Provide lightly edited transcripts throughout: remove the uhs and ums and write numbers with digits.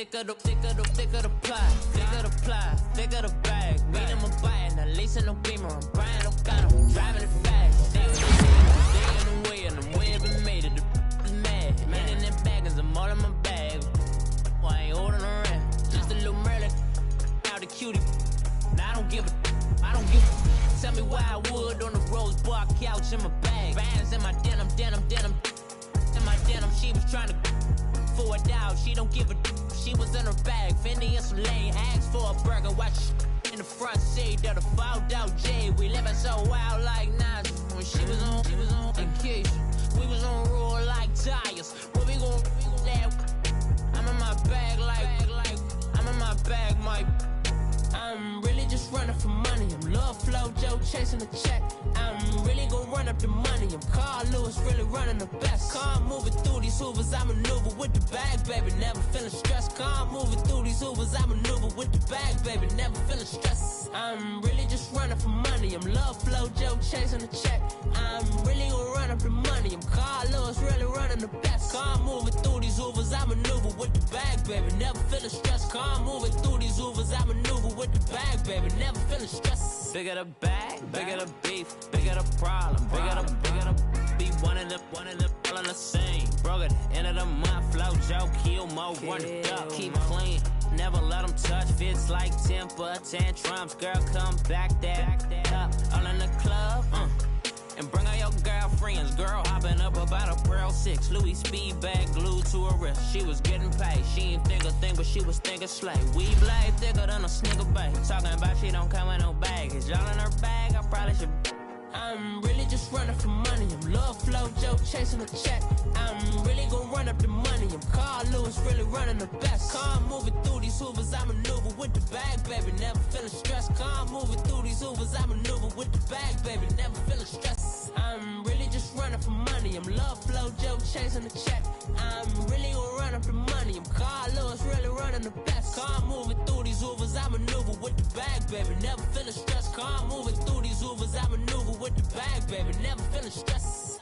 thicker the pie, thicker the ply, thicker the bag. Meet him a buying, at least in no beamer. I'm buying no gun, I'm driving it fast. Digging away, and I'm way up and made it. The mad, man in them baggins, I'm all in my bag. I ain't holding around, just a little Merlin. Now the cutie, now I don't give a. Tell me why I would on the rose bar couch in my bag. Bands in my denim. In my denim, she was trying to for a doubt. She don't give a. She was in her bag. Fendi and some lane. Asked for a burger. Watch in the front seat of the fouled out J. We living so wild like Nas. When she was on vacation. We was on roll like tires. What we gon' laugh? I'm in my bag like I'm in my bag, Mike. I'm really just running for money. I'm Love Flow Joe chasing the check. I'm really gonna run up the money. I'm Carl Lewis, really running the best. Car moving through these Hoovers, I maneuver with the bag, baby. Never feeling stressed. Car moving through these Hoovers, I maneuver with the bag, baby. Never feeling stressed. I'm really just running for money. I'm Love Flow Joe chasing the check. I'm really gonna run up the money. I'm Carl Lewis, really running the best. Car moving through these Hoovers, I maneuver with the bag, baby. Never feeling stressed. Car moving through these Hoovers, I maneuver with the bag, baby. Never feeling stressed. Bigger the bag, bigger the beef, bigger the problem, bigger the be one of the all in the same. Broke at the end of the month, flow Joe, kill mo, run it up, keep clean. Never let them touch, fits like temper tantrums. Girl, come back that up, all in the club, and bring all your girlfriends. Girl hopping up about a Pearl 6 Louis speed bag glued to her wrist. She was getting paid. She ain't think a thing, but she was thinking slay. We blade thicker than a sneaker bag. Talking about she don't come with no baggage. Y'all in her bag, I probably should. I'm really just running for money. I'm Love Flow Joe chasing a check. I'm really gonna run up the money. I'm Carl Lewis, really running the best. Car moving through these Hoovers, I maneuver with the bag, baby. Never feeling stressed. Car moving through these Hoovers, I maneuver with the bag, baby. Never feeling stressed. I'm really just running for money. I'm Love Flow Joe chasing a check. I'm really gonna run up the money. I'm Carl Lewis, really running the best. Car moving through these Hoovers, I maneuver with the bag, baby. Never feeling stressed. Car moving through these Hoovers, I maneuver with the bag, baby. Never feeling stressed.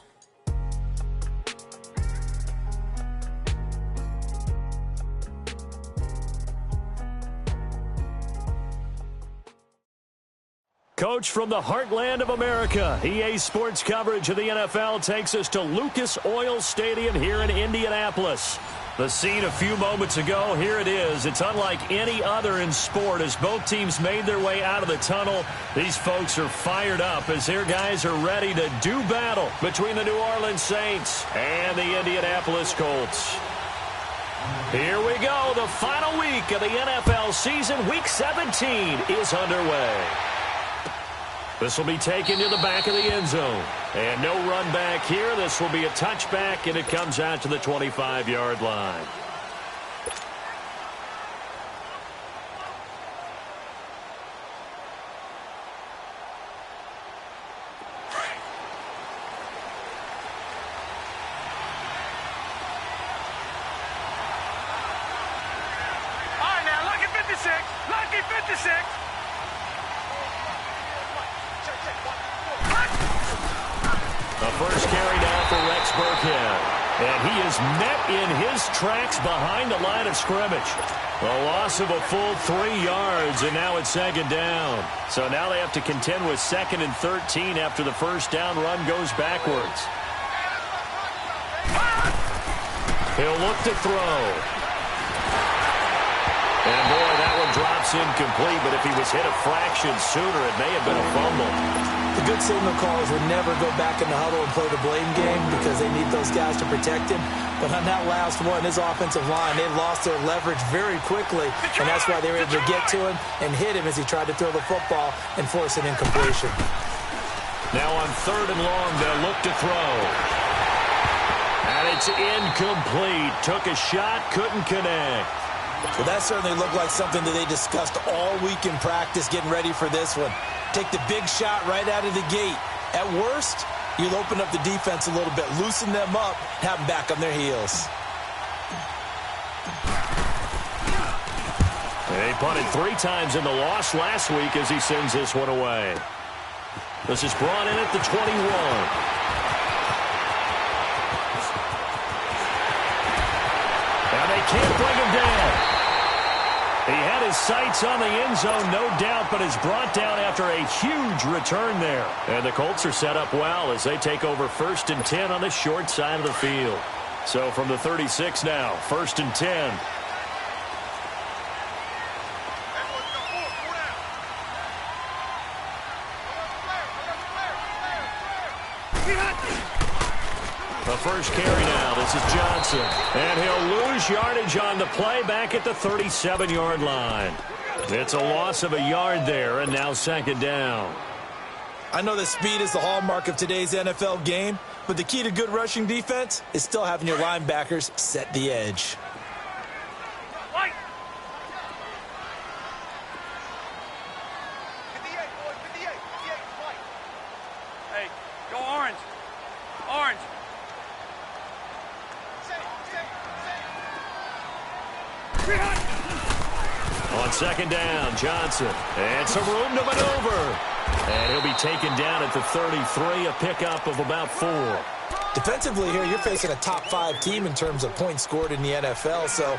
Coach from the heartland of America, EA Sports coverage of the NFL takes us to Lucas Oil Stadium here in Indianapolis. The scene a few moments ago, here it is. It's unlike any other in sport as both teams made their way out of the tunnel. These folks are fired up as their guys are ready to do battle between the New Orleans Saints and the Indianapolis Colts. Here we go. The final week of the NFL season. Week 17 is underway. This will be taken to the back of the end zone. And no run back here. This will be a touchback, and it comes out to the 25-yard line. All right, now, lucky 56. Lucky 56. The first carry down for Rex Burkhead. And he is met in his tracks behind the line of scrimmage. A loss of a full 3 yards, and now it's second down. So now they have to contend with 2nd and 13 after the first down run goes backwards. He'll look to throw. And boy, that one drops incomplete, but if he was hit a fraction sooner, it may have been a fumble. The good signal callers would never go back in the huddle and play the blame game because they need those guys to protect him. But on that last one, his offensive line, they lost their leverage very quickly, and that's why they were able to get to him and hit him as he tried to throw the football and force an incompletion. Now on 3rd and long, they'll look to throw. And it's incomplete. Took a shot, couldn't connect. Well, that certainly looked like something that they discussed all week in practice getting ready for this one. Take the big shot right out of the gate. At worst, you'll open up the defense a little bit, loosen them up, have them back on their heels. They punted 3 times in the loss last week as he sends this one away. This is brought in at the 21. Now they can't bring him down. his sights on the end zone, no doubt, but is brought down after a huge return there. And the Colts are set up well as they take over 1st and 10 on the short side of the field. So from the 36 now, 1st and 10. The first carry now. This is Johnson. And he'll lose yardage on the play back at the 37-yard line. It's a loss of a yard there, and now 2nd down. I know that speed is the hallmark of today's NFL game, but the key to good rushing defense is still having your linebackers set the edge. Hey, go orange. Orange. On 2nd down, Johnson. And some room to maneuver. And he'll be taken down at the 33, a pickup of about 4. Defensively here, you're facing a top 5 team in terms of points scored in the NFL. So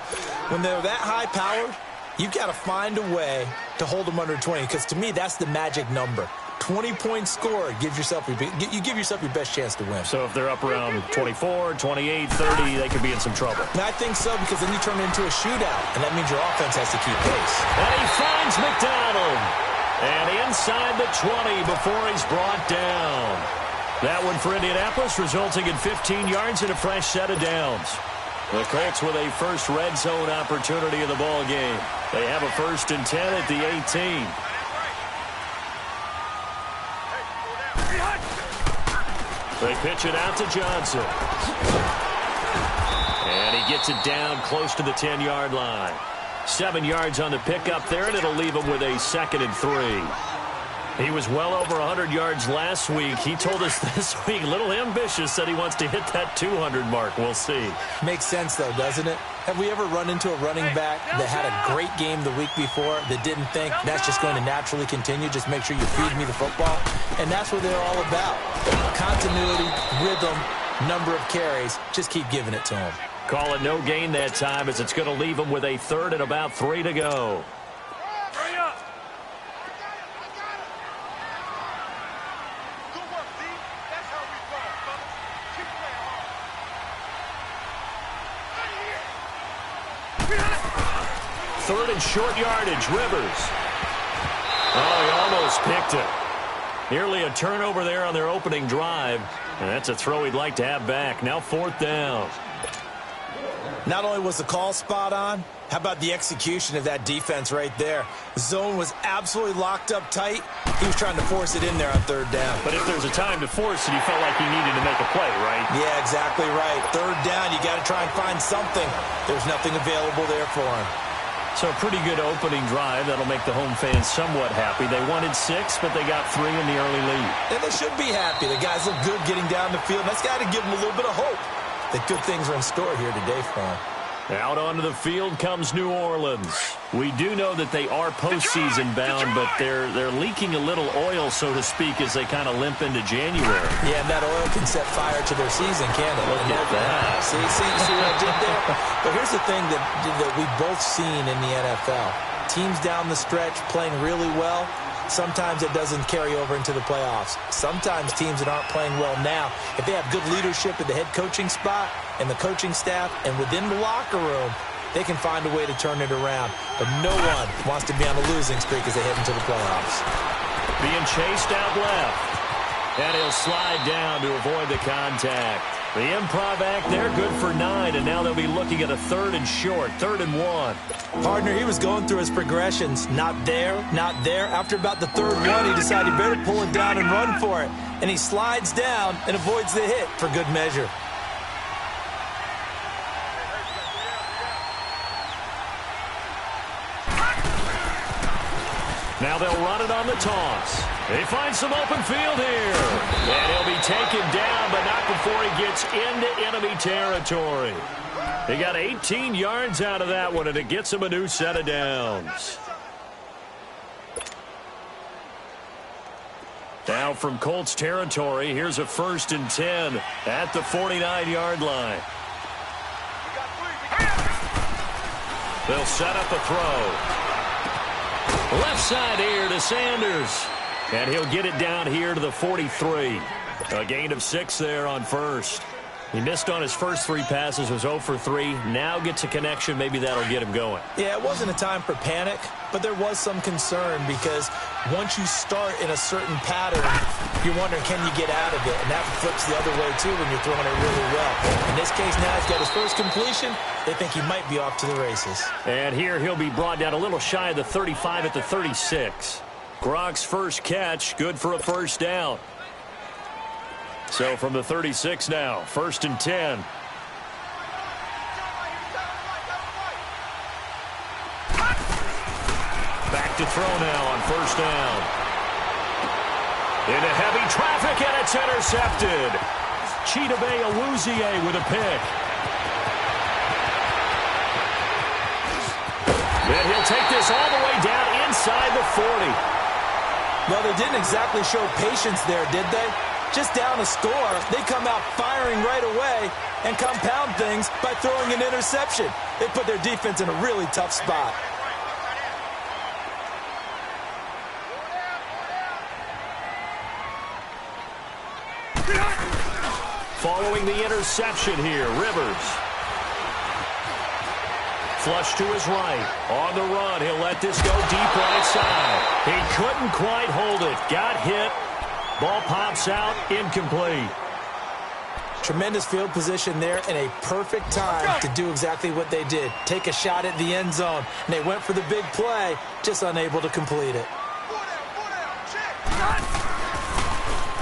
when they're that high-powered, you've got to find a way to hold them under 20. Because to me, that's the magic number. 20 points scored gives yourself you give yourself your best chance to win. So if they're up around 24, 28, 30, they could be in some trouble. And I think so, because then you turn it into a shootout, and that means your offense has to keep pace. And he finds McDonald. And inside the 20 before he's brought down. That one for Indianapolis, resulting in 15 yards and a fresh set of downs. The Colts with a first red zone opportunity in the ball game. They have a 1st and 10 at the 18. They pitch it out to Johnson. And he gets it down close to the 10-yard line. 7 yards on the pickup there, and it'll leave him with a 2nd and 3. He was well over 100 yards last week. He told us this week, a little ambitious, said he wants to hit that 200 mark. We'll see. Makes sense, though, doesn't it? Have we ever run into a running back that had a great game the week before that didn't think that's just going to naturally continue? Just make sure you feed me the football. And that's what they're all about. Continuity, rhythm, number of carries. Just keep giving it to them. Call it no gain that time, as it's going to leave him with a 3rd and about 3 to go. Hurry up. Good work, D. That's how we roll, fellas. Keep playing hard. 3rd and short yardage, Rivers. Oh, he almost picked it. Nearly a turnover there on their opening drive. And that's a throw he'd like to have back. Now 4th down. Not only was the call spot on, how about the execution of that defense right there? The zone was absolutely locked up tight. He was trying to force it in there on 3rd down. But if there's a time to force it, he felt like he needed to make a play, right? Yeah, exactly right. 3rd down, you got to try and find something. There's nothing available there for him. So a pretty good opening drive. That'll make the home fans somewhat happy. They wanted 6, but they got 3 in the early lead. And they should be happy. The guys look good getting down the field. That's got to give them a little bit of hope that good things are in store here today for them. Out onto the field comes New Orleans. We do know that they are postseason bound, but they're leaking a little oil, so to speak, as they kind of limp into January. Yeah, and that oil can set fire to their season, can't it? Look at that. See what I did there? But here's the thing that we've both seen in the NFL. Teams down the stretch playing really well. Sometimes it doesn't carry over into the playoffs. Sometimes teams that aren't playing well now, if they have good leadership at the head coaching spot and the coaching staff and within the locker room, they can find a way to turn it around. But no one wants to be on a losing streak as they head into the playoffs. Being chased out left. And he'll slide down to avoid the contact. The improv act there, good for 9, and now they'll be looking at a 3rd and short, 3rd and 1. Partner, he was going through his progressions. Not there, not there. After about the 3rd one, he decided he better pull it down and run for it. And he slides down and avoids the hit for good measure. Now they'll run it on the toss. They find some open field here. And he'll be taken down, but not before he gets into enemy territory. He got 18 yards out of that one, and it gets him a new set of downs. Now from Colts territory, here's a 1st and 10 at the 49-yard line. They'll set up a throw. Left side here to Sanders. And he'll get it down here to the 43. A gain of 6 there on first. He missed on his first 3 passes, was 0 for 3. Now gets a connection. Maybe that'll get him going. Yeah, it wasn't a time for panic, but there was some concern because once you start in a certain pattern, you're wondering, can you get out of it? And that flips the other way, too, when you're throwing it really well. In this case, now he's got his first completion. They think he might be off to the races. And here he'll be brought down a little shy of the 35 at the 36. Gronk's first catch, good for a first down. So from the 36 now, 1st and 10. Back to throw now on 1st down. Into heavy traffic, and it's intercepted. Chidobe Awuzie with a pick. And he'll take this all the way down inside the 40. Well, they didn't exactly show patience there, did they? Just down a score, they come out firing right away and compound things by throwing an interception. They put their defense in a really tough spot. Following the interception here, Rivers. Flush to his right. On the run, he'll let this go deep right side. He couldn't quite hold it. Got hit. Ball pops out, incomplete. Tremendous field position there and a perfect time to do exactly what they did. Take a shot at the end zone. And they went for the big play, just unable to complete it.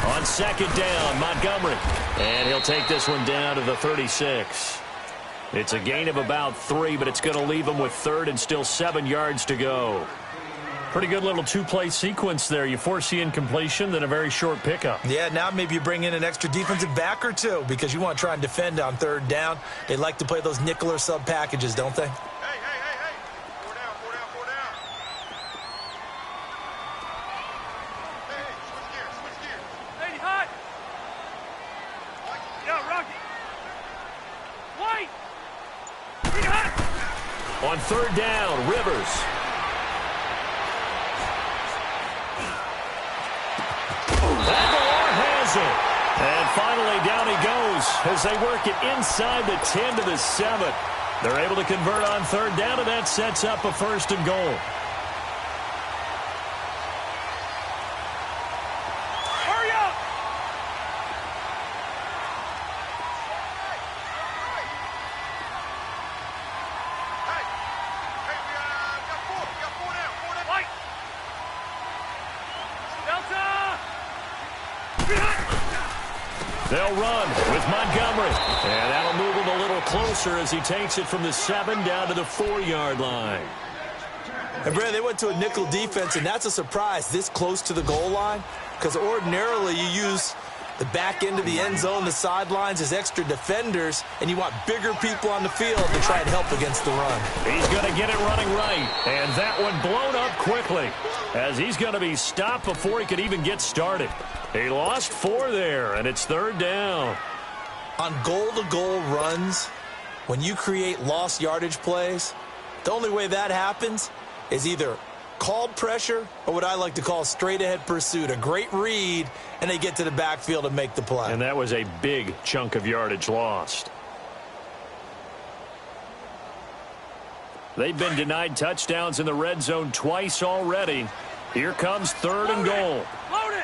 On 2nd down, Montgomery. And he'll take this one down to the 36. It's a gain of about 3, but it's going to leave him with 3rd and still 7 yards to go. Pretty good little 2-play sequence there. You force the incompletion, then a very short pickup. Yeah, now maybe you bring in an extra defensive back or 2 because you want to try and defend on 3rd down. They like to play those nickel or sub packages, don't they? Hey. 4 down. Hey, switch gears. Lady, hot. Yeah, Rocky. White. Be hot. On 3rd down, Rivers. Aguilar has it. And finally, down he goes as they work it inside the 10 to the 7. They're able to convert on 3rd down, and that sets up a 1st and goal. Hurry up. Hey, we got 4 down. White. Delta. They'll run with Montgomery. And that'll move him a little closer as he takes it from the 7 down to the 4-yard line. And, Brad, they went to a nickel defense, and that's a surprise this close to the goal line because ordinarily you use the back end of the end zone, the sidelines as extra defenders, and you want bigger people on the field to try and help against the run. He's going to get it running right. And that one blown up quickly as he's going to be stopped before he could even get started. He lost 4 there, and it's 3rd down. On goal-to-goal runs, when you create lost yardage plays, the only way that happens is either called pressure or what I like to call straight-ahead pursuit. A great read, and they get to the backfield and make the play. And that was a big chunk of yardage lost. They've been denied touchdowns in the red zone twice already. Here comes 3rd and goal. Load it.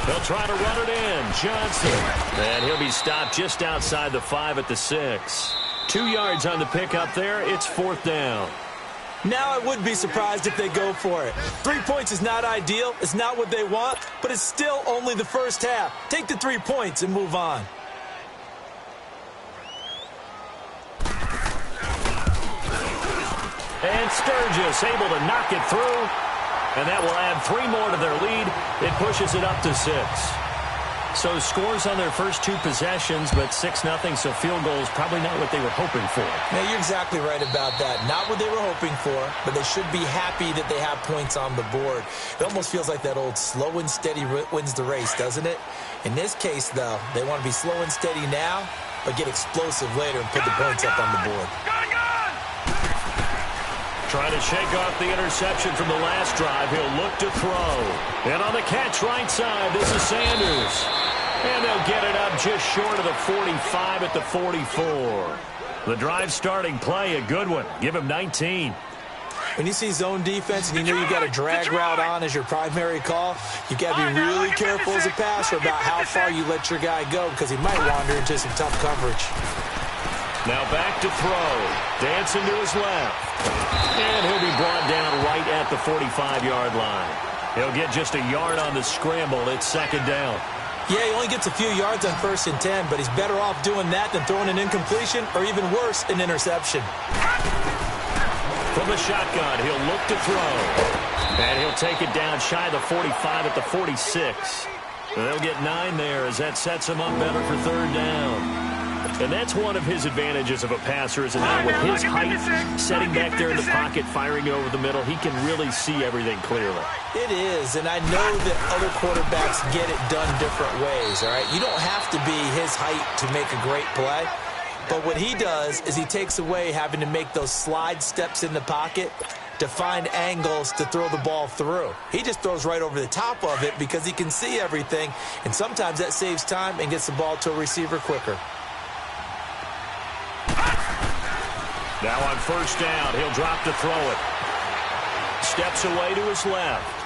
They'll try to run it in. Johnson. And he'll be stopped just outside the 5 at the 6. 2 yards on the pickup there. It's 4th down. Now I would be surprised if they go for it. 3 points is not ideal. It's not what they want, but it's still only the first half. Take the 3 points and move on. And Sturgis able to knock it through. And that will add 3 more to their lead. It pushes it up to 6. So scores on their first 2 possessions, but 6-0, so field goal is probably not what they were hoping for. Now, you're exactly right about that. Not what they were hoping for, but they should be happy that they have points on the board. It almost feels like that old slow and steady wins the race, doesn't it? In this case, though, they want to be slow and steady now but get explosive later and put the points up on the board. Trying to shake off the interception from the last drive. He'll look to throw. And on the catch right side, this is Sanders. And they'll get it up just short of the 45 at the 44. The drive starting play, a good one. Give him 19. When you see zone defense and you know you got a drag route on as your primary call, you got to be really careful as a passer about how far you let your guy go because he might wander into some tough coverage. Now back to throw. Dancing to his left. And he'll be brought down right at the 45-yard line. He'll get just a yard on the scramble. It's second down. Yeah, he only gets a few yards on 1st and 10, but he's better off doing that than throwing an incompletion or even worse, an interception. From the shotgun, he'll look to throw. And he'll take it down shy of the 45 at the 46. They'll get 9 there as that sets him up better for third down. And that's one of his advantages of a passer, isn't it? With his height, setting back there in the pocket, firing over the middle, he can really see everything clearly. It is, and I know that other quarterbacks get it done different ways, all right? You don't have to be his height to make a great play. But what he does is he takes away having to make those slide steps in the pocket to find angles to throw the ball through. He just throws right over the top of it because he can see everything, and sometimes that saves time and gets the ball to a receiver quicker. Now on first down, he'll drop to throw it. Steps away to his left.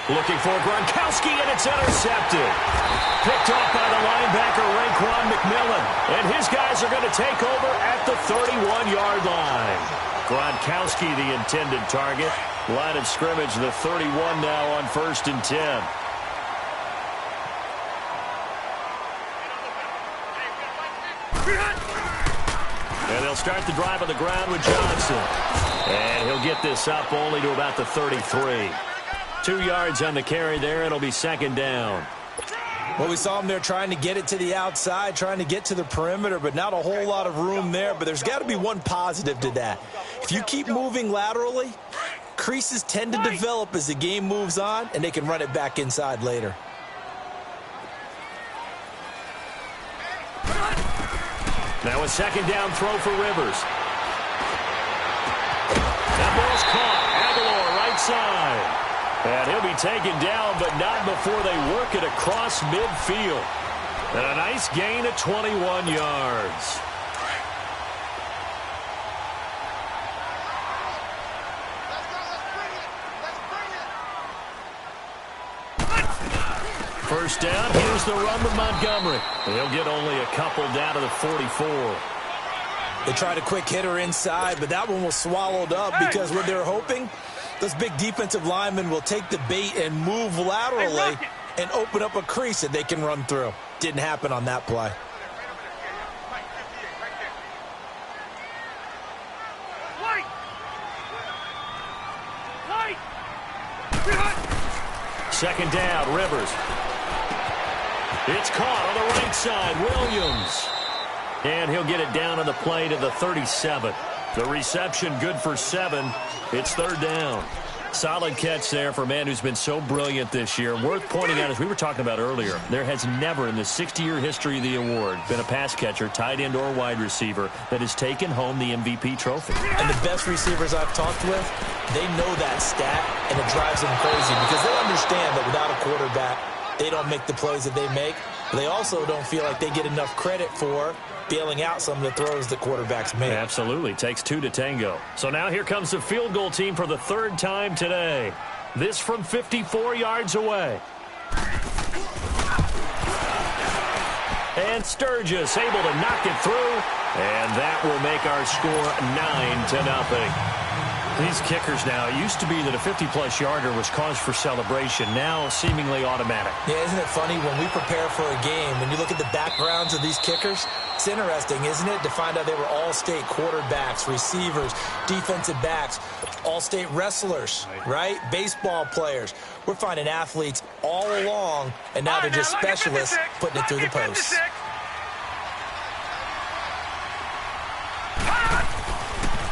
Looking for Gronkowski, and it's intercepted. Picked off by the linebacker, Raekwon McMillan. And his guys are going to take over at the 31-yard line. Gronkowski, the intended target. Line of scrimmage, the 31 now on 1st and 10. And they'll start the drive on the ground with Johnson. And he'll get this up only to about the 33. 2 yards on the carry there, and it'll be second down. Well, we saw him there trying to get it to the outside, trying to get to the perimeter, but not a whole lot of room there. But there's got to be one positive to that. If you keep moving laterally, creases tend to develop as the game moves on, and they can run it back inside later. Now a second down throw for Rivers. That ball's caught. Aguilar right side. And he'll be taken down, but not before they work it across midfield. And a nice gain of 21 yards. First down, here's the run with Montgomery. He'll get only a couple down to the 44. They tried a quick hitter inside, but that one was swallowed up because what they're hoping, those big defensive linemen will take the bait and move laterally and open up a crease that they can run through. Didn't happen on that play. Second down, Rivers. It's caught on the right side, Williams. And he'll get it down on the play to the 37. The reception good for 7. It's third down. Solid catch there for a man who's been so brilliant this year. Worth pointing out, as we were talking about earlier, there has never in the 60-year history of the award been a pass catcher, tight end, or wide receiver that has taken home the MVP trophy. And the best receivers I've talked with, they know that stat, and it drives them crazy because they understand that without a quarterback, they don't make the plays that they make. But they also don't feel like they get enough credit for bailing out some of the throws the quarterbacks make. Absolutely. Takes 2 to tango. So now here comes the field goal team for the 3rd time today. This from 54 yards away. And Sturgis able to knock it through. And that will make our score 9-0. These kickers now, it used to be that a 50-plus yarder was cause for celebration. Now seemingly automatic. Yeah, isn't it funny when we prepare for a game, when you look at the backgrounds of these kickers, it's interesting, isn't it, to find out they were all-state quarterbacks, receivers, defensive backs, all-state wrestlers, right? Baseball players. We're finding athletes all along, and now they're just specialists putting it through the posts.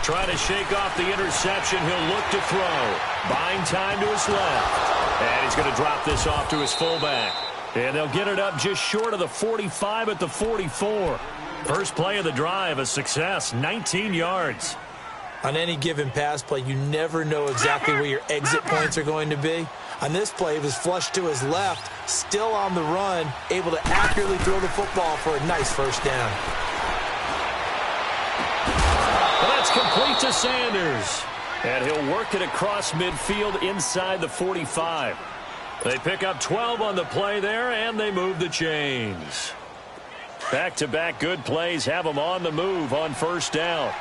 Trying to shake off the interception. He'll look to throw. Buying time to his left. And he's going to drop this off to his fullback. And they'll get it up just short of the 45 at the 44. First play of the drive, a success, 19 yards. On any given pass play, you never know exactly where your exit points are going to be. On this play, he was flushed to his left, still on the run, able to accurately throw the football for a nice first down. Well, that's complete to Sanders. And he'll work it across midfield inside the 45. They pick up 12 on the play there, and they move the chains. Back-to-back good plays have them on the move on first down.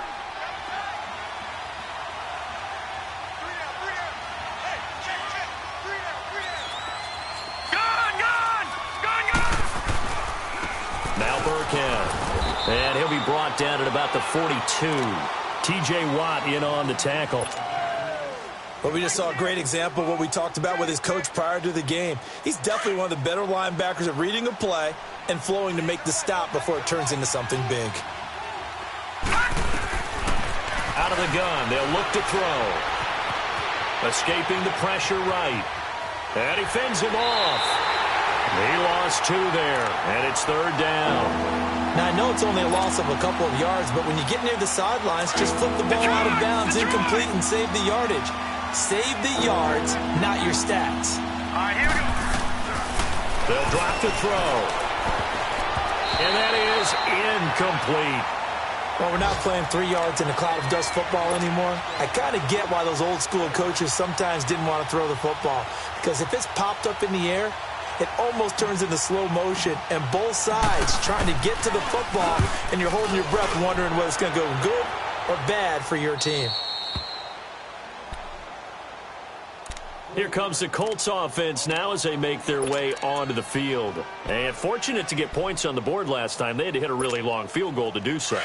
Now Burkhead. And he'll be brought down at about the 42. T.J. Watt in on the tackle. Well, we just saw a great example of what we talked about with his coach prior to the game. He's definitely one of the better linebackers at reading a play and flowing to make the stop before it turns into something big. Out of the gun, they'll look to throw. Escaping the pressure right. And he fends him off. He lost 2 there, and it's third down. Now, I know it's only a loss of a couple of yards, but when you get near the sidelines, just flip the ball out of bounds, incomplete, and save the yardage. Save the yards, not your stats. All right, here we go. They'll drop to throw. And that is incomplete. Well, we're not playing 3 yards in a cloud of dust football anymore. I kind of get why those old school coaches sometimes didn't want to throw the football. Because if it's popped up in the air, it almost turns into slow motion, and both sides trying to get to the football, and you're holding your breath wondering whether it's going to go good or bad for your team. Here comes the Colts offense now as they make their way onto the field. And fortunate to get points on the board last time. They had to hit a really long field goal to do so.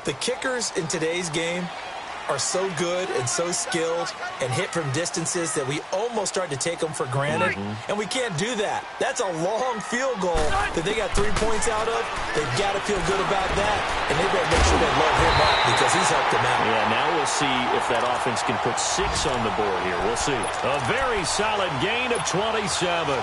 The kickers in today's game are so good and so skilled and hit from distances that we almost start to take them for granted, and we can't do that. That's a long field goal that they got 3 points out of. They've got to feel good about that, and they better make sure they load him up because he's helped them out. Yeah, now we'll see if that offense can put 6 on the board here. We'll see. A very solid gain of 27.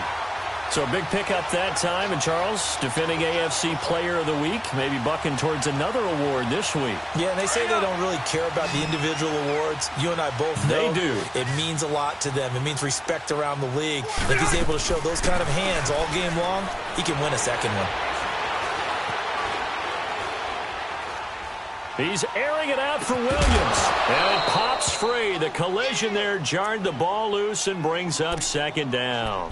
So a big pickup that time, and Charles, defending AFC Player of the Week, maybe bucking towards another award this week. Yeah, and they say they don't really care about the individual awards. You and I both know they do. It means a lot to them. It means respect around the league. If he's able to show those kind of hands all game long, he can win a second one. He's airing it out for Williams. And it pops free. The collision there jarred the ball loose and brings up second down.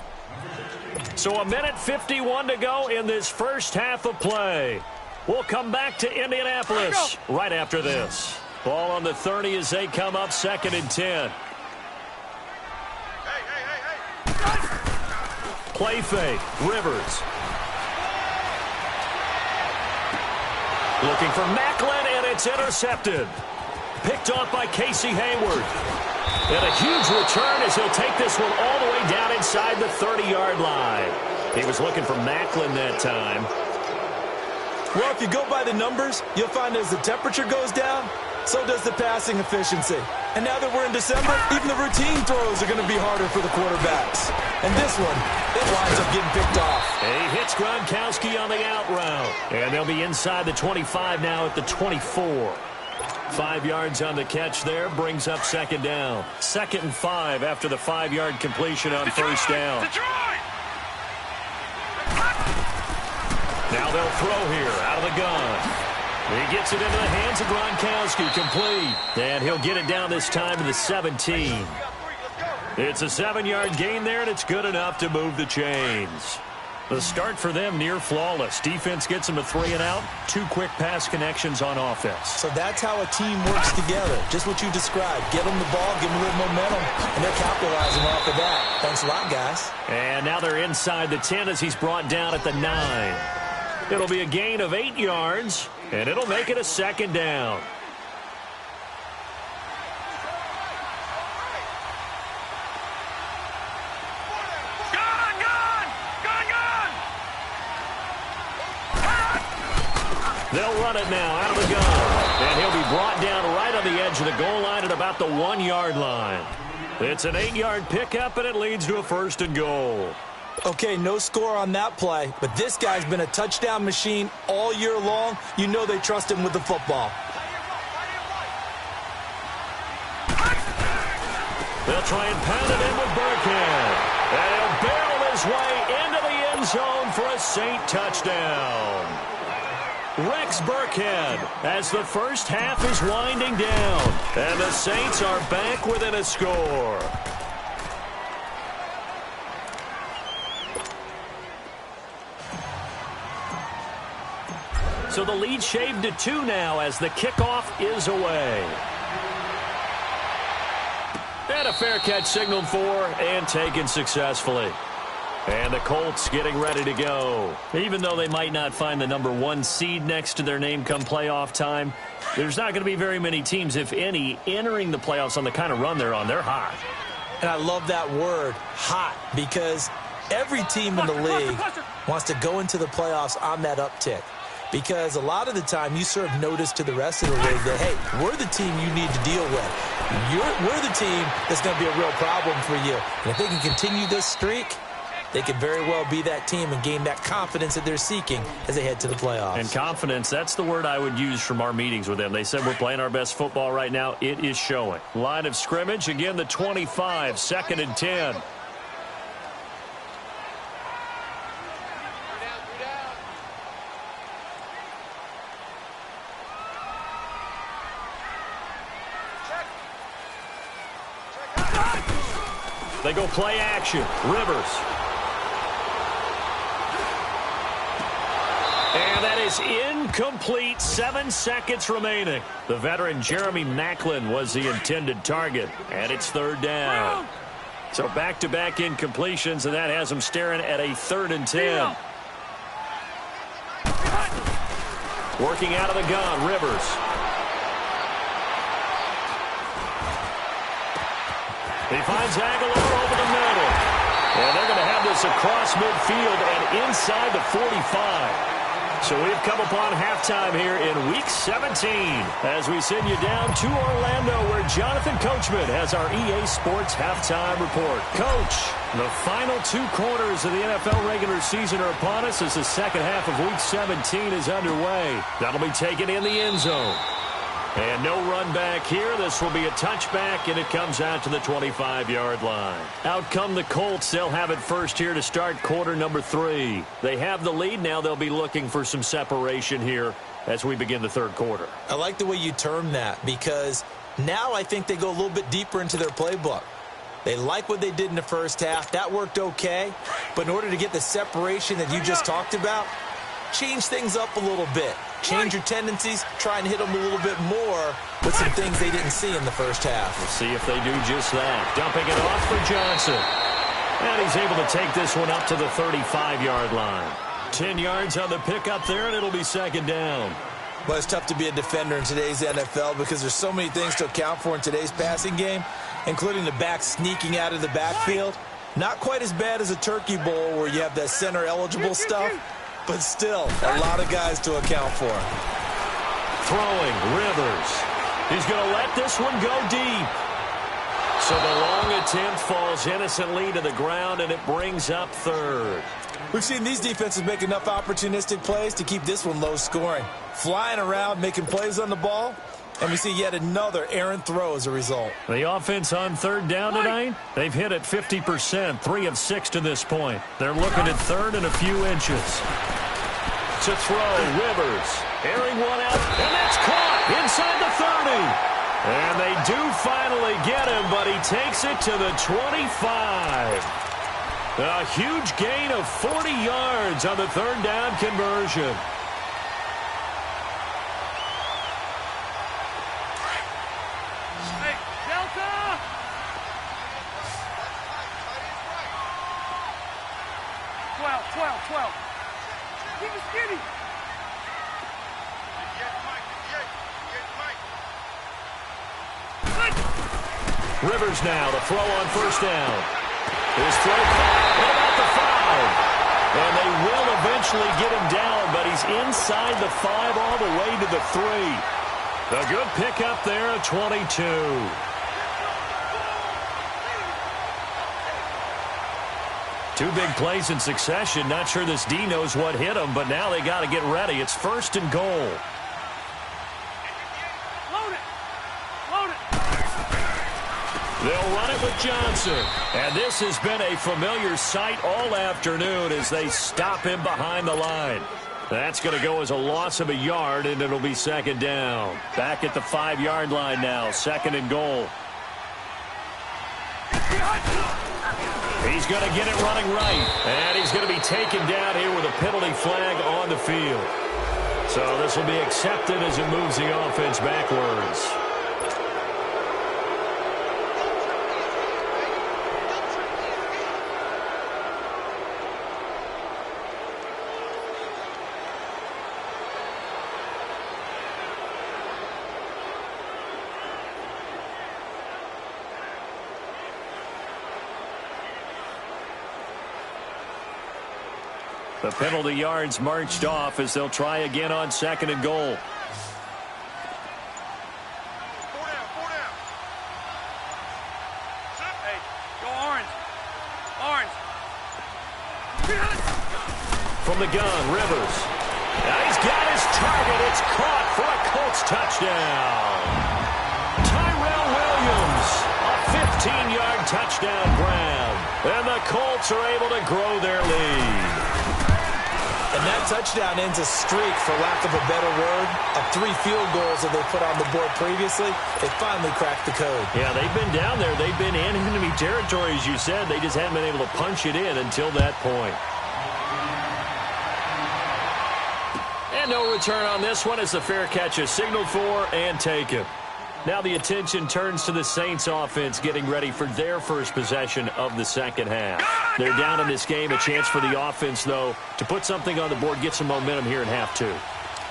So 1:51 to go in this first half of play. We'll come back to Indianapolis right after this. Ball on the 30 as they come up 2nd and 10. Play fake. Rivers. Looking for Macklin, and it's intercepted. Picked off by Casey Hayward. And a huge return as he'll take this one all the way down inside the 30-yard line. He was looking for Macklin that time. Well, if you go by the numbers, you'll find as the temperature goes down, so does the passing efficiency. And now that we're in December, even the routine throws are going to be harder for the quarterbacks. And this one, it winds up getting picked off. He hits Gronkowski on the out route. And they'll be inside the 25 now at the 24. 5 yards on the catch there, brings up second down. 2nd and 5 after the 5-yard completion on first down. Now they'll throw here out of the gun. He gets it into the hands of Gronkowski, complete. And he'll get it down this time to the 17. It's a 7-yard gain there, and it's good enough to move the chains. The start for them near flawless. Defense gets them a 3 and out. 2 quick pass connections on offense. So that's how a team works together. Just what you described. Get them the ball, give them a little momentum, and they're capitalizing off of that. Thanks a lot, guys. And now they're inside the 10 as he's brought down at the 9. It'll be a gain of 8 yards, and it'll make it a second down. They'll run it now out of the gun. And he'll be brought down right on the edge of the goal line at about the 1-yard line. It's an 8-yard pickup, and it leads to a 1st and goal. Okay, no score on that play, but this guy's been a touchdown machine all year long. You know they trust him with the football. They'll try and pound it in with Burkhead. And he'll barrel his way into the end zone for a Saint touchdown. Rex Burkhead as the first half is winding down. And the Saints are back within a score. So the lead shaved to 2 now as the kickoff is away. And a fair catch signaled for and taken successfully. And the Colts getting ready to go. Even though they might not find the number 1 seed next to their name come playoff time, there's not going to be very many teams, if any, entering the playoffs on the kind of run they're on. They're hot. And I love that word, hot, because every team in the league wants to go into the playoffs on that uptick. Because a lot of the time you serve notice to the rest of the league that, hey, we're the team you need to deal with. We're the team that's going to be a real problem for you. And if they can continue this streak, they could very well be that team and gain that confidence that they're seeking as they head to the playoffs. And confidence, that's the word I would use from our meetings with them. They said we're playing our best football right now. It is showing. Line of scrimmage, again, the 25, 2nd and 10. They go play action. Rivers. And that is incomplete. 7 seconds remaining. The veteran Jeremy Maclin was the intended target. And it's 3rd down. So back-to-back incompletions, and that has them staring at a 3rd and 10. Working out of the gun, Rivers. He finds Aguilar over the middle. And they're going to have this across midfield and inside the 45. So we've come upon halftime here in Week 17 as we send you down to Orlando where Jonathan Coachman has our EA Sports Halftime Report. Coach, the final 2 quarters of the NFL regular season are upon us as the second half of Week 17 is underway. That'll be taken in the end zone. And no run back here. This will be a touchback, and it comes out to the 25-yard line. Out come the Colts. They'll have it first here to start quarter number 3. They have the lead. Now they'll be looking for some separation here as we begin the 3rd quarter. I like the way you term that because now I think they go a little bit deeper into their playbook. They like what they did in the first half. That worked okay. But in order to get the separation that you just talked about, change things up a little bit. Change your tendencies, try and hit them a little bit more with some things they didn't see in the first half. We'll see if they do just that. Dumping it off for Johnson. And he's able to take this one up to the 35-yard line. 10 yards on the pickup there, and it'll be 2nd down. Well, it's tough to be a defender in today's NFL because there's so many things to account for in today's passing game, including the back sneaking out of the backfield. Not quite as bad as a turkey bowl where you have that center-eligible stuff. But still, a lot of guys to account for. Throwing, Rivers. He's going to let this one go deep. So the long attempt falls innocently to the ground, and it brings up 3rd. We've seen these defenses make enough opportunistic plays to keep this one low scoring. Flying around, making plays on the ball, and we see yet another errant throw as a result. The offense on 3rd down tonight, they've hit it 50%, 3 of 6 to this point. They're looking at 3rd and a few inches. To throw, Rivers, airing one out, and that's caught inside the 30. And they do finally get him, but he takes it to the 25. A huge gain of 40 yards on the 3rd down conversion. Hey, Delta! 12. Keep it skinny. Rivers now, the throw on 1st down. His throw caught about the 5. And they will eventually get him down, but he's inside the 5 all the way to the 3. A good pickup there at 22. Two big plays in succession. Not sure this D knows what hit him, but now they got to get ready. It's 1st and goal. They'll run it with Johnson. And this has been a familiar sight all afternoon as they stop him behind the line. That's going to go as a loss of a yard, and it'll be 2nd down. Back at the 5-yard line now, 2nd and goal. He's going to get it running right. And he's going to be taken down here with a penalty flag on the field. So this will be accepted as it moves the offense backwards. The penalty yards marched off as they'll try again on 2nd and goal. 4 down, 4 down. Hey, go orange. Orange. From the gun, Rivers. Now he's got his target. It's caught for a Colts touchdown. Tyrell Williams, a 15-yard touchdown grab. And the Colts are able to grow their lead. And that touchdown ends a streak, for lack of a better word, of 3 field goals that they put on the board previously. They finally cracked the code. Yeah, they've been down there. They've been in enemy territory, as you said. They just haven't been able to punch it in until that point. And no return on this one as the fair catch is signaled for and taken. Now the attention turns to the Saints offense getting ready for their first possession of the 2nd half. They're down in this game. A chance for the offense, though, to put something on the board, get some momentum here in half 2.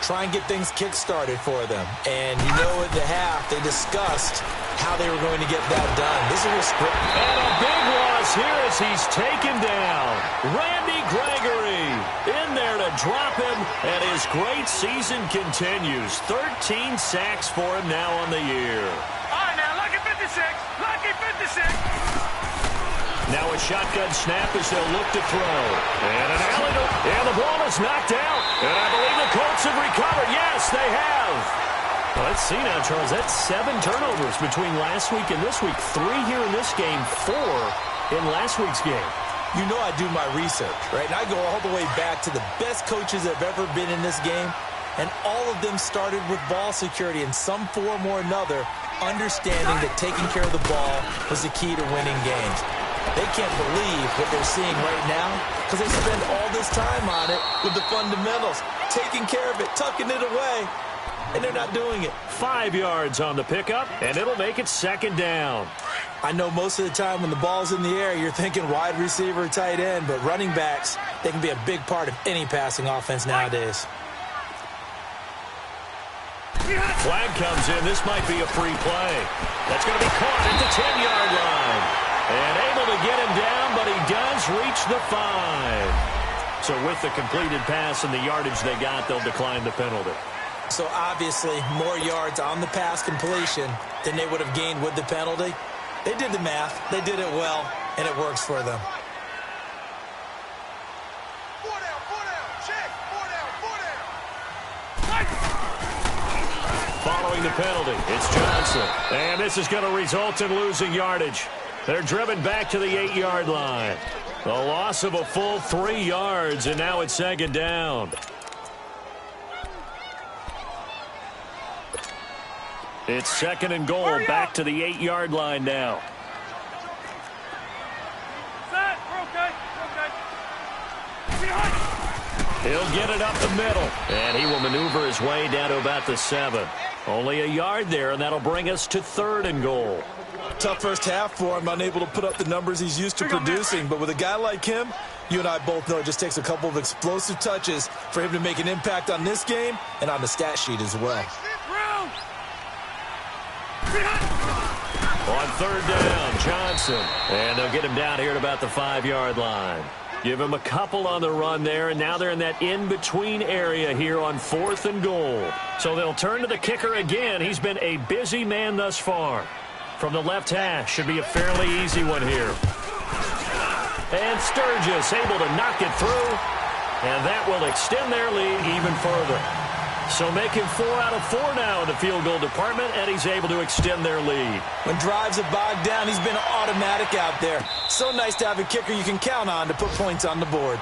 Try and get things kick-started for them. And you know at the half, they discussed how they were going to get that done. This is a script. And a big loss here as he's taken down. Randy Gregory in there to drop him, and his great season continues. 13 sacks for him now on the year. All right, now, lucky 56. Lucky 56. Now a shotgun snap as they'll look to throw. And an alley, and the ball is knocked out. And I believe the Colts have recovered. Yes, they have. Well, let's see now, Charles. That's 7 turnovers between last week and this week. 3 here in this game, 4 in last week's game. You know I do my research, right? And I go all the way back to the best coaches that have ever been in this game. And all of them started with ball security in some form or another, understanding that taking care of the ball was the key to winning games. They can't believe what they're seeing right now because they spend all this time on it with the fundamentals, taking care of it, tucking it away, and they're not doing it. 5 yards on the pickup, and it'll make it 2nd down. I know most of the time when the ball's in the air, you're thinking wide receiver, tight end, but running backs, they can be a big part of any passing offense nowadays. Flag comes in. This might be a free play. That's going to be caught at the 10-yard line. And able to get him down, but he does reach the 5. So with the completed pass and the yardage they got, they'll decline the penalty. So obviously more yards on the pass completion than they would have gained with the penalty. They did the math. They did it well, and it works for them. 4 down, 4 down. Check. 4 down, 4 down. Following the penalty, it's Johnson. And this is going to result in losing yardage. They're driven back to the 8-yard line. The loss of a full 3 yards, and now it's 2nd down. It's 2nd and goal, back to the 8-yard line now. Set. We're okay. We're okay. He'll get it up the middle, and he will maneuver his way down to about the 7. Only a yard there, and that'll bring us to 3rd and goal. Tough first half for him, unable to put up the numbers he's used to producing. But with a guy like him, you and I both know it just takes a couple of explosive touches for him to make an impact on this game and on the stat sheet as well. On 3rd down, Johnson. And they'll get him down here at about the 5-yard line. Give him a couple on the run there, and now they're in that in-between area here on 4th and goal. So they'll turn to the kicker again. He's been a busy man thus far. From the left hash, should be a fairly easy one here. And Sturgis able to knock it through. And that will extend their lead even further. So making 4 out of 4 now in the field goal department, and he's able to extend their lead. When drives are bogged down, he's been automatic out there. So nice to have a kicker you can count on to put points on the board.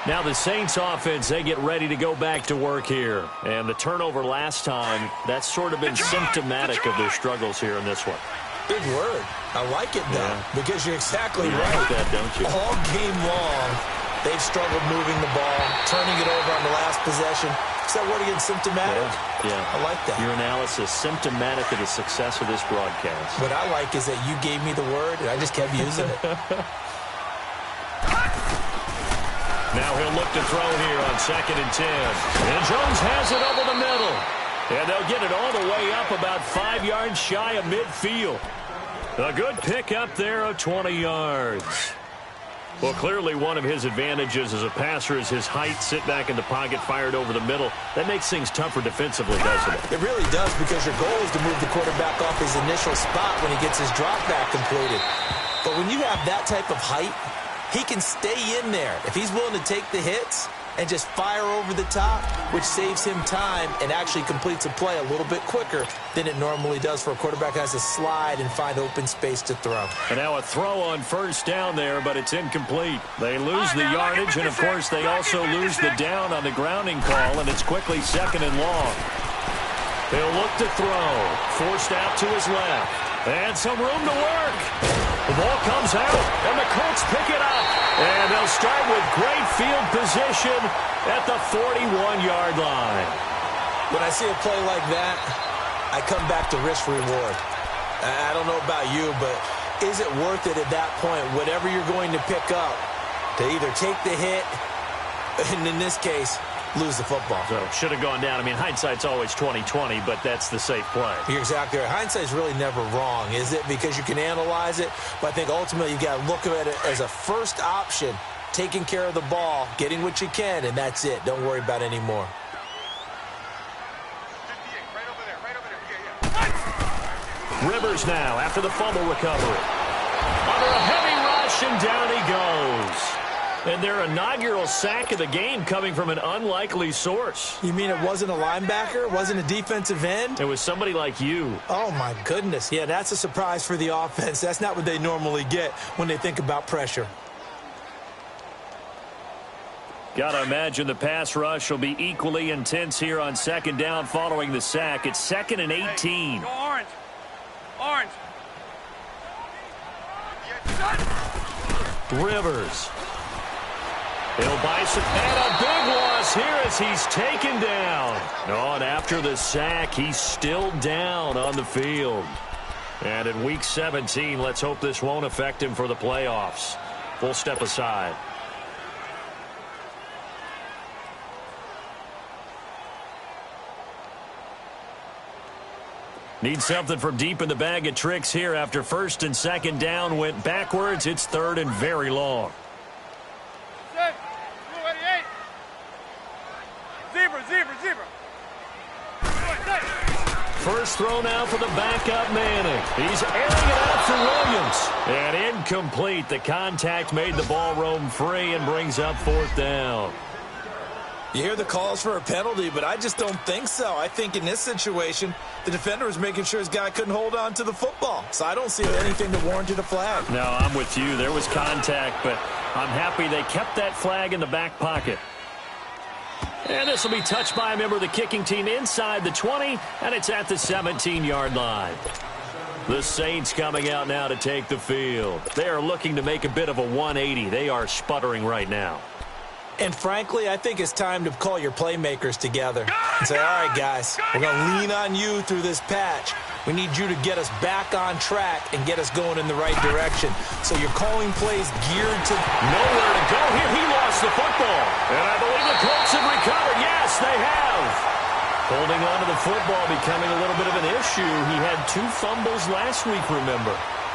Now the Saints offense, they get ready to go back to work here. And the turnover last time, that's sort of been symptomatic of their struggles here in this one. Big word. I like it, though, because you're exactly you right. like that, don't you? All game long, they've struggled moving the ball, turning it over on the last possession. Is that word again, symptomatic? Yeah. I like that. Your analysis, symptomatic of the success of this broadcast. What I like is that you gave me the word, and I just kept using it. Now he'll look to throw here on 2nd and 10. And Jones has it over the middle. And they'll get it all the way up about 5 yards shy of midfield. A good pick up there of 20 yards. Well, clearly one of his advantages as a passer is his height. Sit back in the pocket, fired over the middle. That makes things tougher defensively, doesn't it? It really does, because your goal is to move the quarterback off his initial spot when he gets his drop back completed. But when you have that type of height, he can stay in there. If he's willing to take the hits and just fire over the top, which saves him time and actually completes a play a little bit quicker than it normally does for a quarterback who has to slide and find open space to throw. And now a throw on 1st down there, but it's incomplete. They lose the yardage, and of course they also lose the down on the grounding call, and it's quickly 2nd and long. He'll look to throw. Forced out to his left. And some room to work. The ball comes out, and the Colts pick it up. And they'll start with great field position at the 41-yard line. When I see a play like that, I come back to risk-reward. I don't know about you, but is it worth it at that point, whatever you're going to pick up, to either take the hit, and in this case, lose the football? So should have gone down. I mean, hindsight's always 20/20, but that's the safe play. You're exactly right. Hindsight's really never wrong, is it? Because you can analyze it, but I think ultimately you got to look at it as a first option, taking care of the ball, getting what you can, and that's it. Don't worry about any more. Rivers now after the fumble recovery. Under a heavy rush, and down he goes. And their inaugural sack of the game coming from an unlikely source. You mean it wasn't a linebacker? It wasn't a defensive end? It was somebody like you. Oh, my goodness. Yeah, that's a surprise for the offense. That's not what they normally get when they think about pressure. Got to imagine the pass rush will be equally intense here on 2nd down following the sack. It's 2nd and 18. Go orange. Orange. Rivers. He'll buy some, and a big loss here as he's taken down. Oh, and after the sack, he's still down on the field. And in Week 17, let's hope this won't affect him for the playoffs. Full step aside. Need something from deep in the bag of tricks here after 1st and 2nd down went backwards. It's 3rd and very long. Zebra. First throw now for the backup Manning. He's airing it out for Williams. And incomplete. The contact made the ball roam free and brings up 4th down. You hear the calls for a penalty, but I just don't think so. I think in this situation, the defender was making sure his guy couldn't hold on to the football. So I don't see anything that warranted a flag. No, I'm with you. There was contact, but I'm happy they kept that flag in the back pocket. And this will be touched by a member of the kicking team inside the 20, and it's at the 17-yard line. The Saints coming out now to take the field. They are looking to make a bit of a 180. They are sputtering right now. And frankly, I think it's time to call your playmakers together and say, all right, guys, we're going to lean on you through this patch. We need you to get us back on track and get us going in the right direction. So you're calling plays geared to nowhere to go here. He lost the football. And I believe the Colts have recovered. Yes, they have. Holding on to the football becoming a little bit of an issue. He had 2 fumbles last week, remember.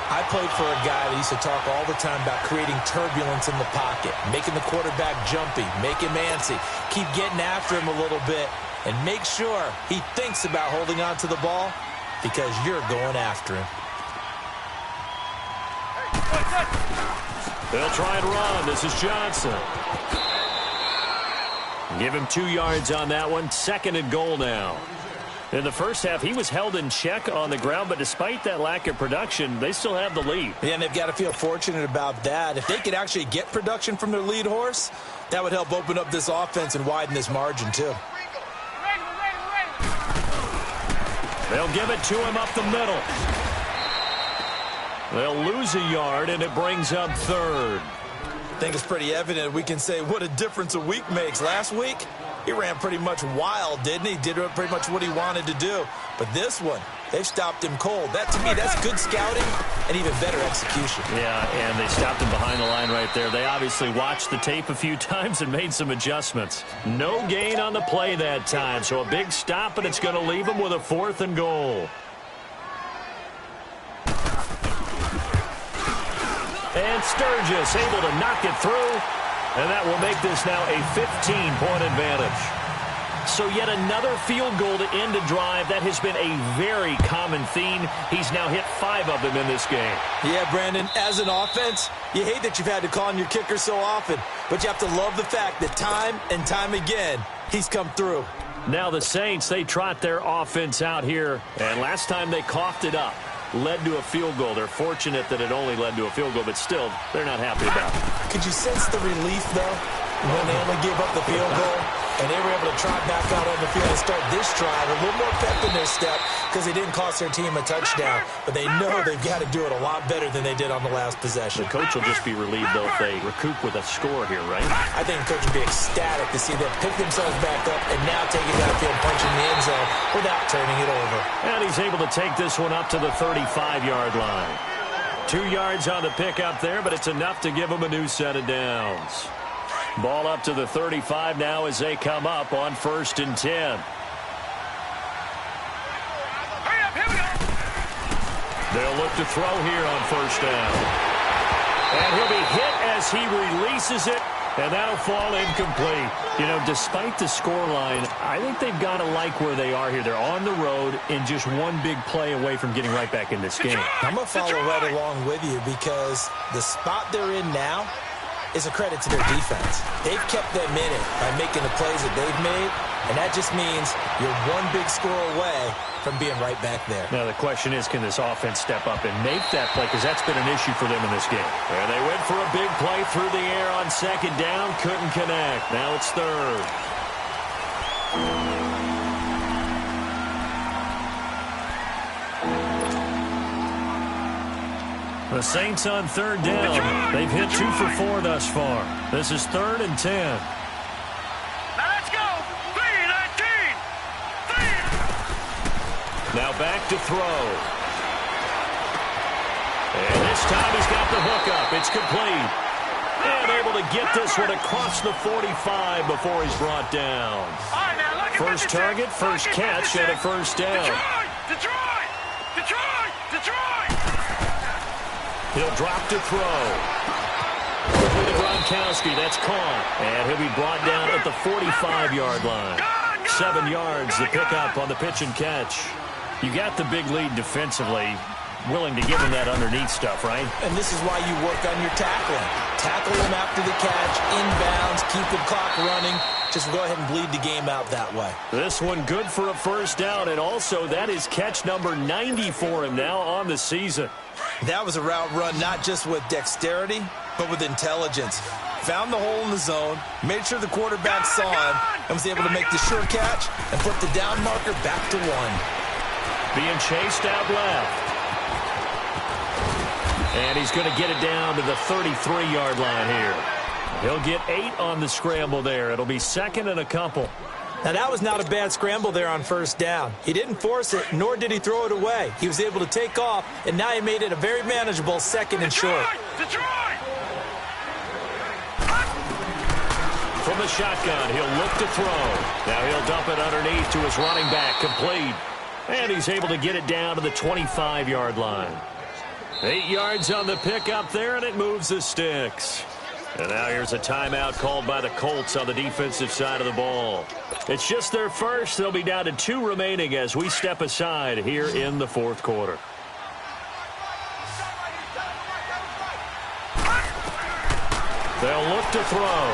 I played for a guy that used to talk all the time about creating turbulence in the pocket, making the quarterback jumpy, make him antsy, keep getting after him a little bit, and make sure he thinks about holding on to the ball because you're going after him. They'll try and run. This is Johnson. Give him 2 yards on that one. 2nd and goal now. In the first half, he was held in check on the ground, but despite that lack of production, they still have the lead. Yeah, and they've got to feel fortunate about that. If they could actually get production from their lead horse, that would help open up this offense and widen this margin, too. They'll give it to him up the middle. They'll lose a yard, and it brings up 3rd. I think it's pretty evident. We can say what a difference a week makes. Last week, he ran pretty much wild, didn't he? Did pretty much what he wanted to do. But this one, they've stopped him cold. That, to me, that's good scouting and even better execution. Yeah, and they stopped him behind the line right there. They obviously watched the tape a few times and made some adjustments. No gain on the play that time, so a big stop, and it's going to leave him with a 4th and goal. And Sturgis able to knock it through, and that will make this now a 15-point advantage. So yet another field goal to end a drive. That has been a very common theme. He's now hit 5 of them in this game. Yeah, Brandon, as an offense, you hate that you've had to call on your kicker so often, but you have to love the fact that time and time again, he's come through. Now the Saints, they trot their offense out here, and last time they coughed it up. Led to a field goal. They're fortunate that it only led to a field goal, but still, they're not happy about it. Could you sense the relief, though, when they only gave up the field goal, and they were able to trot back out on the field and start this drive a little more pep in their step because they didn't cost their team a touchdown, but they know they've got to do it a lot better than they did on the last possession. The coach will just be relieved, though, if they recoup with a score here, right? I think the coach would be ecstatic to see them pick themselves back up and now take it downfield, punching the end zone without turning it over. And he's able to take this one up to the 35-yard line. 2 yards on the pickup there, but it's enough to give him a new set of downs. Ball up to the 35 now as they come up on 1st and 10. They'll look to throw here on 1st down. And he'll be hit as he releases it, and that'll fall incomplete. You know, despite the scoreline, I think they've got to like where they are here. They're on the road and just one big play away from getting right back in this game. I'm going to follow right along with you because the spot they're in now is a credit to their defense. They've kept them in it by making the plays that they've made, and that just means you're one big score away from being right back there. Now the question is, can this offense step up and make that play? Because that's been an issue for them in this game. And they went for a big play through the air on 2nd down. Couldn't connect. Now it's 3rd. The Saints on 3rd down. They've hit 2 for 4 thus far. This is 3rd and 10. Now let's go. 3-19. Now back to throw. And this time he's got the hook up. It's complete. And able to get this one across the 45 before he's brought down. First target, first catch, and a 1st down. He'll drop to throw. Quickly to Gronkowski. That's caught. And he'll be brought down at the 45-yard line. 7 yards, the pickup on the pitch and catch. You got the big lead defensively. Willing to give him that underneath stuff, right? And this is why you work on your tackling. Tackle him after the catch, inbounds, keep the clock running. Just go ahead and bleed the game out that way. This one good for a 1st down, and also that is catch number 90 for him now on the season. That was a route run not just with dexterity, but with intelligence. Found the hole in the zone, made sure the quarterback saw him, and was able to make the sure catch and put the down marker back to 1. Being chased out left. And he's going to get it down to the 33-yard line here. He'll get 8 on the scramble there. It'll be 2nd and a couple. Now, that was not a bad scramble there on 1st down. He didn't force it, nor did he throw it away. He was able to take off, and now he made it a very manageable 2nd and short. From the shotgun, he'll look to throw. Now he'll dump it underneath to his running back, complete. And he's able to get it down to the 25-yard line. 8 yards on the pickup there, and it moves the sticks. And now here's a timeout called by the Colts on the defensive side of the ball. It's just their first. They'll be down to 2 remaining as we step aside here in the 4th quarter. They'll look to throw.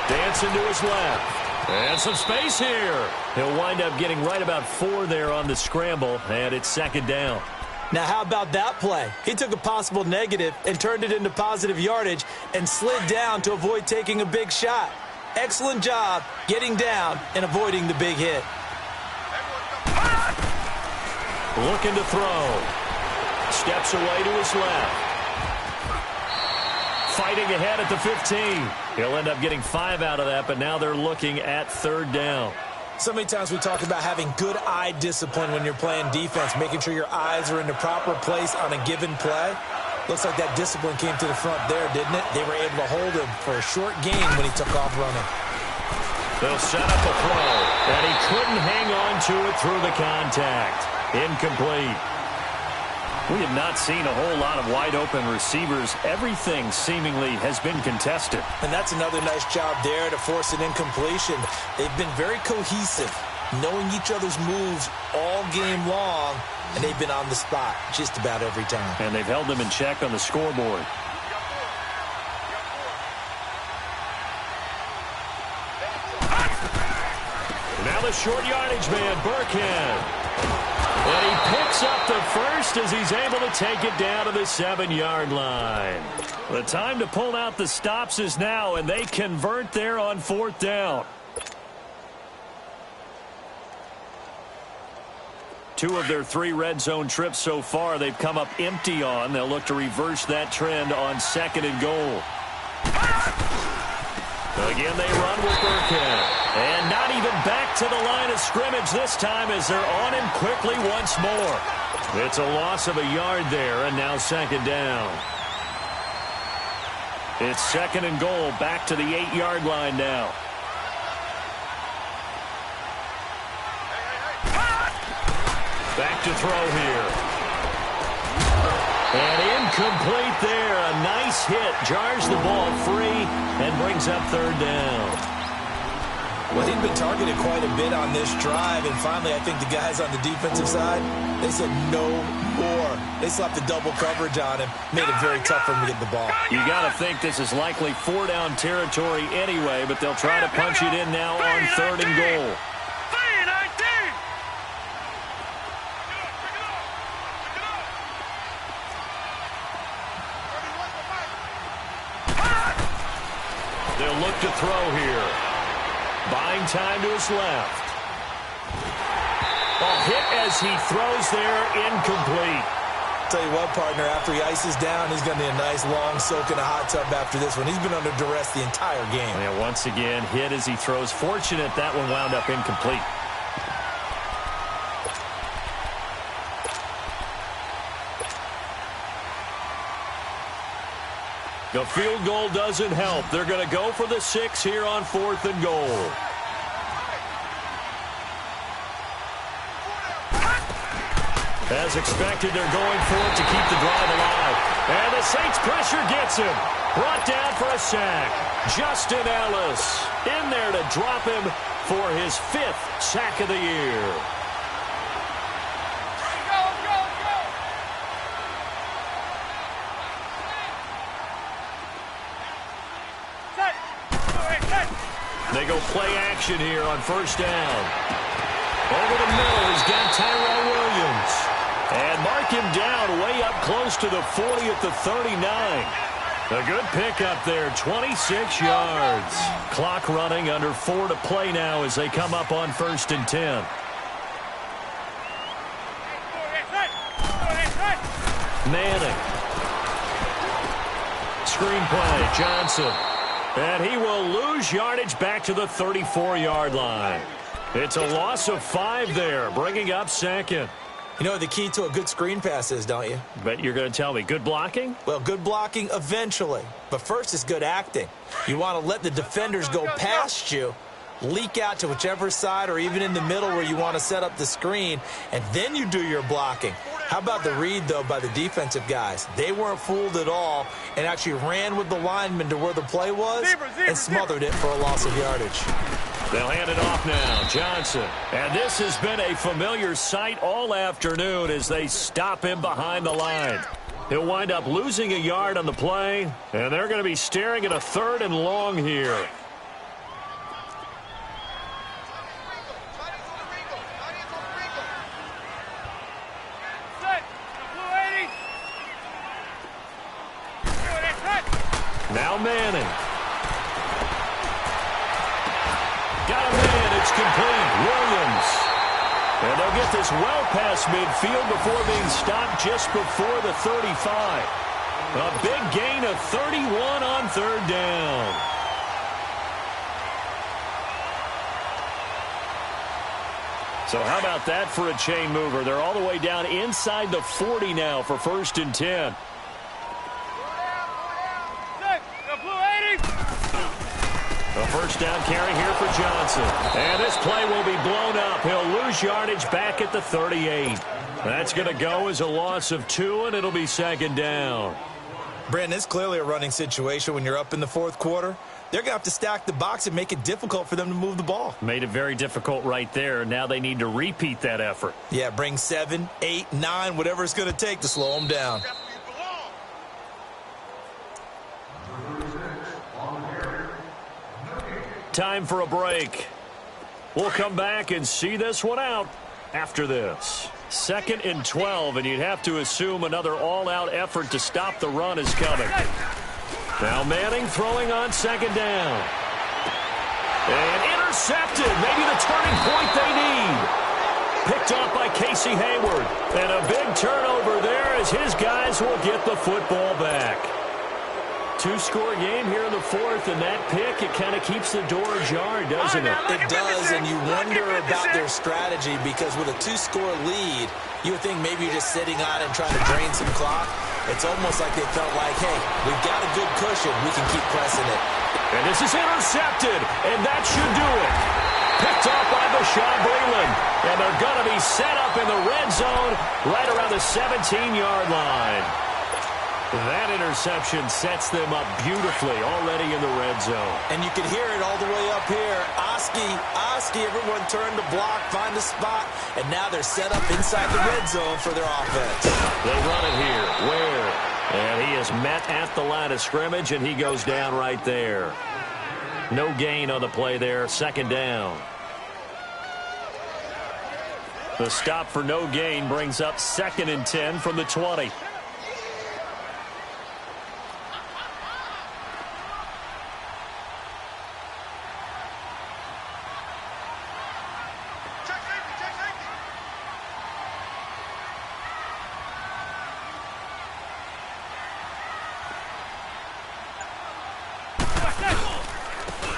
Dancing to his left. And some space here. He'll wind up getting right about 4 there on the scramble, and it's second down. Now, how about that play? He took a possible negative and turned it into positive yardage and slid down to avoid taking a big shot. Excellent job getting down and avoiding the big hit. Looking to throw. Steps away to his left. Fighting ahead at the 15. He'll end up getting 5 out of that, but now they're looking at third down. So many times we talk about having good eye discipline when you're playing defense, making sure your eyes are in the proper place on a given play. Looks like that discipline came to the front there, didn't it? They were able to hold him for a short gain when he took off running. They'll set up a throw, and he couldn't hang on to it through the contact. Incomplete. We have not seen a whole lot of wide-open receivers. Everything seemingly has been contested. And that's another nice job there to force an incompletion. They've been very cohesive, knowing each other's moves all game long, and they've been on the spot just about every time. And they've held them in check on the scoreboard. Now the short yardage man, Burkhead. And he picks up the first as he's able to take it down to the 7-yard line. The time to pull out the stops is now, and they convert there on fourth down. 2 of their 3 red zone trips so far they've come up empty on. They'll look to reverse that trend on second and goal. Again, they run with Burkhead. And not even back to the line of scrimmage this time as they're on him quickly once more. It's a loss of a yard there, and now second down. It's second and goal, back to the 8-yard line now. Back to throw here. And incomplete there. A nice hit. Jars the ball free and brings up third down. Well, he'd been targeted quite a bit on this drive, and finally I think the guys on the defensive side, they said no more. They slapped the double coverage on him, made it very tough for him to get the ball. You got to think this is likely 4-down territory anyway, but they'll try to punch it in now on third and goal. They'll look to throw here. Buying time to his left. A hit as he throws there, incomplete. Tell you what, partner, after he ices down, he's going to need a nice long soak in a hot tub after this one. He's been under duress the entire game. Yeah, once again, hit as he throws. Fortunate that one wound up incomplete. The field goal doesn't help. They're going to go for the 6 here on fourth and goal. As expected, they're going for it to keep the drive alive. And the Saints pressure gets him. Brought down for a sack. Justin Ellis in there to drop him for his 5th sack of the year. They go play action here on first down. Over the middle, he's got Tyrell Williams. And mark him down way up close to the 40 at the 39. A good pickup there, 26 yards. Clock running, under 4 to play now as they come up on first and 10. Manning. Screenplay, Johnson. And he will lose yardage back to the 34-yard line. It's a loss of 5 there, bringing up second. You know what the key to a good screen pass is, don't you? But you're going to tell me, good blocking? Well, good blocking eventually. But first is good acting. You want to let the defenders go past you, leak out to whichever side or even in the middle where you want to set up the screen, and then you do your blocking. How about the read, though, by the defensive guys? They weren't fooled at all and actually ran with the lineman to where the play was and smothered it for a loss of yardage. They'll hand it off now. Johnson. And this has been a familiar sight all afternoon as they stop him behind the line. He'll wind up losing a yard on the play, and they're going to be staring at a 3rd and long here. Now Manning. Got a man. It's complete. Williams. And they'll get this well past midfield before being stopped just before the 35. A big gain of 31 on 3rd down. So how about that for a chain mover? They're all the way down inside the 40 now for 1st and 10. A 1st down carry here for Johnson. And this play will be blown up. He'll lose yardage back at the 38. That's going to go as a loss of 2, and it'll be 2nd down. Brandon, it's clearly a running situation when you're up in the 4th quarter. They're going to have to stack the box and make it difficult for them to move the ball. Made it very difficult right there. Now they need to repeat that effort. Yeah, bring 7, 8, 9, whatever it's going to take to slow them down. Time for a break. We'll come back and see this one out after this. 2nd and 12, and you'd have to assume another all-out effort to stop the run is coming. Now Manning throwing on 2nd down. And intercepted. Maybe the turning point they need. Picked off by Casey Hayward. And a big turnover there as his guys will get the football back. 2-score game here in the 4th, and that pick, it kind of keeps the door ajar, doesn't it? It does, and you wonder about their strategy because with a 2-score lead, you would think maybe you're just sitting on it and trying to drain some clock. It's almost like they felt like, hey, we've got a good cushion. We can keep pressing it. And this is intercepted, and that should do it. Picked off by Bashaud Breeland, and they're going to be set up in the red zone right around the 17-yard line. That interception sets them up beautifully already in the red zone. And you can hear it all the way up here. Oski, everyone turned to block, find a spot, and now they're set up inside the red zone for their offense. They run it here. Ware. And he is met at the line of scrimmage, and he goes down right there. No gain on the play there. 2nd down. The stop for no gain brings up 2nd and 10 from the 20.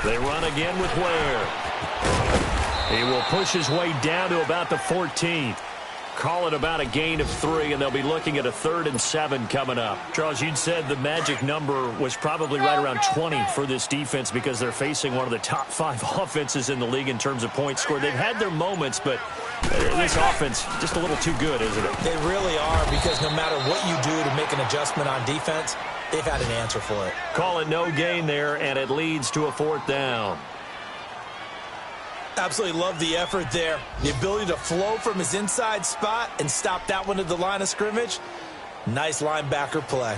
They run again with Ware. He will push his way down to about the 14th. Call it about a gain of 3, and they'll be looking at a 3rd and 7 coming up. Charles, you'd said the magic number was probably right around 20 for this defense because they're facing one of the top 5 offenses in the league in terms of points scored. They've had their moments, but this offense just a little too good, isn't it? They really are, because no matter what you do to make an adjustment on defense, they've had an answer for it. Call it no gain there, and it leads to a 4th down. Absolutely love the effort there. The ability to flow from his inside spot and stop that one at the line of scrimmage. Nice linebacker play.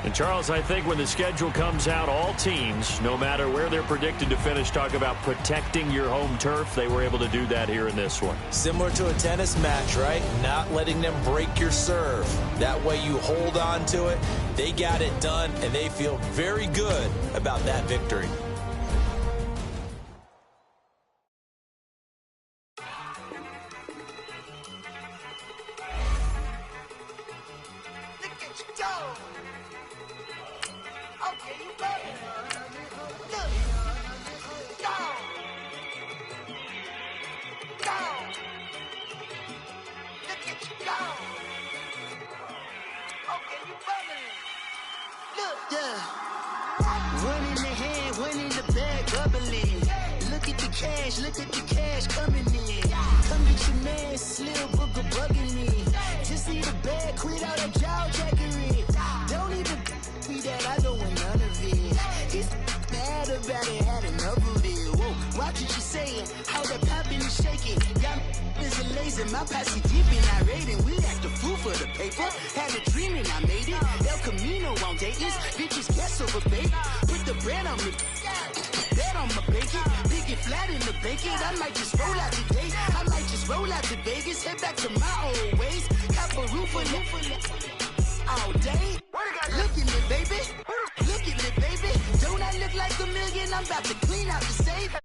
And, Charles, I think when the schedule comes out, all teams, no matter where they're predicted to finish, talk about protecting your home turf. They were able to do that here in this one. Similar to a tennis match, right? Not letting them break your serve. That way you hold on to it. They got it done, and they feel very good about that victory. Look at the cash coming in. Come get your man, Slim Booker bugging me. Just see the bag, quit all that jaw jackery. Don't even be that, I don't want none of it. It's bad of Everybody had enough of it. Whoa, watch what you saying. How that poppin' and shaking. Y'all is a lazy. My posse deep in our rating. We act a fool for the paper. Had a dream and I made it. El Camino on Dayton's. Bitches guess over bait. Put the bread on me. Bet on my bacon. Big it flat in the bacon. I might just roll out today. I might just roll out to Vegas. Head back to my old ways. Cop a roof all day. Look at me, baby. Look at me, baby. Don't I look like a million? I'm about to clean out the safe.